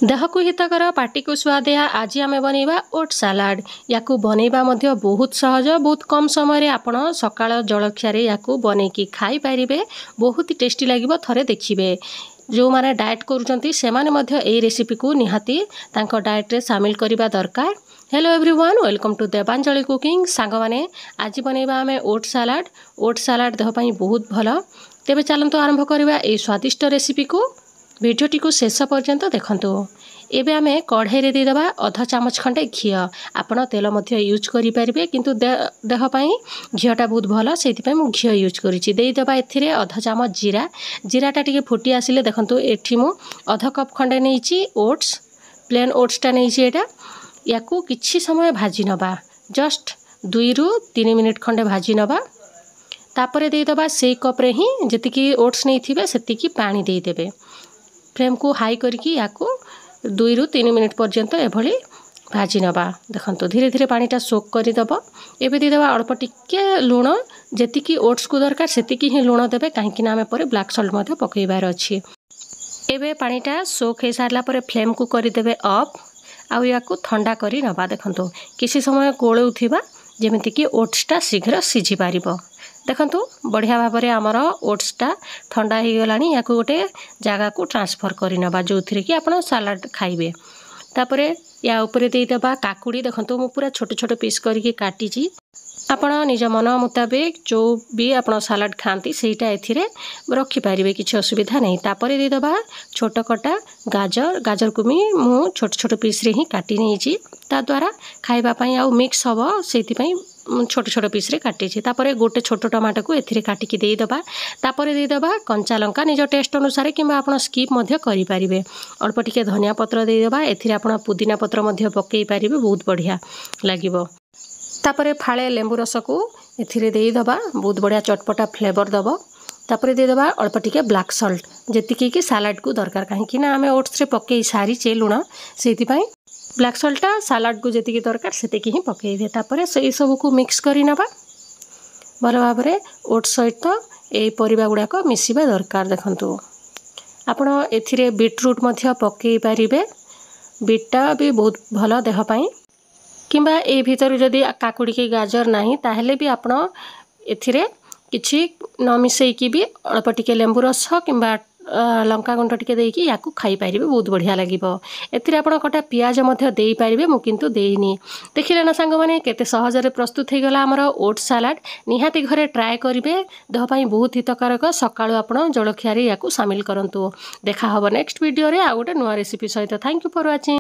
देह को हितकर पार्टी को स्वादिया आज आम बनवा ओट सालाड या बनवा बहुत सहज बहुत कम समय आपण सकाळ जलखिया या बनईकी खाई पारे बहुत टेस्टी लगे थरे देखिए जो माने डाएट करुँच रेसिपी को निहाती डाएट रे सामिल करने दरकार। Hello everyone, welcome to Devanjali cooking. सांग माने आज बनवा आम ओट सालाड देह बहुत भल। तेबे चलतु आरंभ करवा ए स्वादिष्ट रेसिपी को। भिडियोटी को शेष पर्यंत देखंतु। एबे आमे कढ़ाई रे देदबा आधा चामच खंडे घी। आपण तेल मध्य यूज करि परिबे किंतु देह पई घीटा बहुत भल सेति मु घी यूज करिछि। देदबा एथिरे आधा चामच जीराटा टिके फुटी आसिले देखंतु एठी मु आधा कप खंडे नेइछि ओट्स, प्लेन ओट्सटा नेइछि। एटा याकू किछि समय भाजी नबा, जस्ट 2 रु 3 मिनिट खंडे भाजी नबा। तापरे देदबा से कप रे ही जतिकी ओट्स नै थिबे सेतिकी पानी देई देबे। फ्लेम को हाई करके याकू 2 रु 3 मिनिट पर्यंत एभली भाजी नबा। देखंतु धीरे धीरे पानीटा सोक करि दबो। एबे दे देबा अल्प टिके लूण, जेतिकी ओट्स को दरकार सेतिकी ही लूण देबे, काहेकि ना आमे परे ब्लैक सॉल्ट मध्ये पकैबार अछि। एबे पानीटा सोक हे सारला परे फ्लेम को करि देबे ऑफ। आ याकू ठंडा करि नबा। देखंतु किछि समय कोळौथिबा जेमिति कि ओट्सटा शीघ्र सिझी पारिबो। देखंतु बढ़िया भाबरे आमर ओट्सटा ठंडा हो गलानी। या गोटे जगह को ट्रांसफर करि नबा जो थी कि आपण सालाड खाइबे। तापरे या ऊपर दे देबा काकुड़ी। देखंतु मु पूरा छोट छोट पीस करके काटिची। आपण निज मन मुताबिक जो भी आपण सालाड खांती सेटा एथिरे रखि पारिबे, किछि असुविधा नहीं। तापरे दे देबा छोट कटा गाजर को मु छोट छोट पीस रे ही काटी नेछि। ता द्वारा खाइबा पई आ मिक्स हबो सेति पई छोट छोट पीस रे काटिछि। तापरे गोटे छोट टमाटो को एथिरे काटिकी देई दबा। तापरे देई दबा कंचा लंका निज टेस्ट अनुसार किंबा आपण स्किप मध्य करि पारिबे। अल्प टिके धनिया पत्र देई दबा। एथिरे आपण पुदीना पत्र मध्य पकेई पारिबे, बहुत बढ़िया लागिबो। तापरे फाळे लेंबू रस को एथिरे देई दबा, बहुत बढ़िया चटपटा फ्लेवर दबो। तापरे देई दबा अल्प टिके ब्लैक सॉल्ट जेतिकी कि सालाड को दरकार, काहेकि ना आमे ओट्स रे पकेई सारी चे लुण, सेति पई ब्लैक सॉल्टटा सालाड को जेतिकी दरकार सेतिकी ही पकेइबे। तापरे से सब को मिक्स करि नबा भल भाबरे। ओट्स सहित ए परिबा गुडाक मिसिबा दरकार। देखंतु आपण एथिरे बीटरूट मध्य पकेई पारिबे। बीटटा भी बहुत भल देह पई। किंबा ए भीतर जदि काकुड़ी के गाजर नाही ताहेले भी आपण एथिरे किछि न मिसई की भी अल्प टिके लेंबू रस किंबा लंका गुंड टिके देकी याकू खाई पारिबे, बहुत बढ़िया लागिबो। एथिरे आपण कटा पियाज मध्य देई पारिबे, मु किंतु देइनी। देखिले ना सांग माने केते सहज रे प्रस्तुत हे गला हमर ओट सालाड। निहाती घरे ट्राई करिवे, देह पई बहुत हितकारक। सकाळु आपण जलखिया रे याकू शामिल करंतु। देखा हबो नेक्स्ट वीडियो रे आ गोटे नुवा रेसिपी सहित। Thank you for watching.